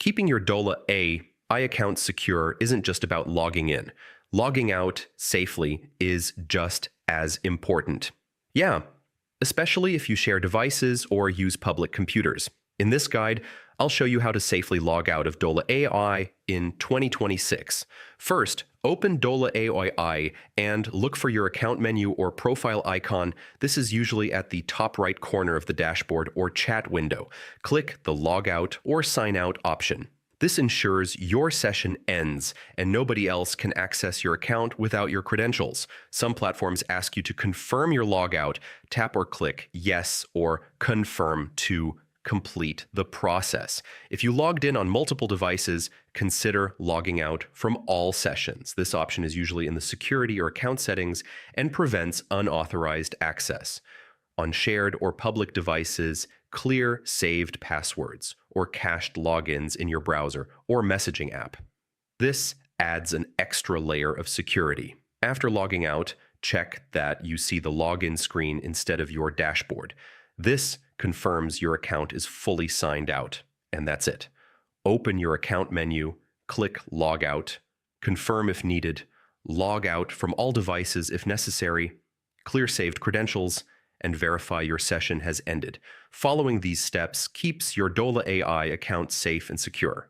Keeping your Dola AI account secure isn't just about logging in. Logging out safely is just as important. Yeah, especially if you share devices or use public computers. In this guide, I'll show you how to safely log out of Dola AI in 2026. First, open Dola AI and look for your account menu or profile icon. This is usually at the top right corner of the dashboard or chat window. Click the Logout or Sign Out option. This ensures your session ends and nobody else can access your account without your credentials. Some platforms ask you to confirm your logout. Tap or click Yes or Confirm to complete the process. If you logged in on multiple devices, consider logging out from all sessions. This option is usually in the security or account settings and prevents unauthorized access. On shared or public devices, clear saved passwords or cached logins in your browser or messaging app. This adds an extra layer of security. After logging out, check that you see the login screen instead of your dashboard. This confirms your account is fully signed out, and that's it. Open your account menu, click Logout, confirm if needed, log out from all devices if necessary, clear saved credentials, and verify your session has ended. Following these steps keeps your Dola AI account safe and secure.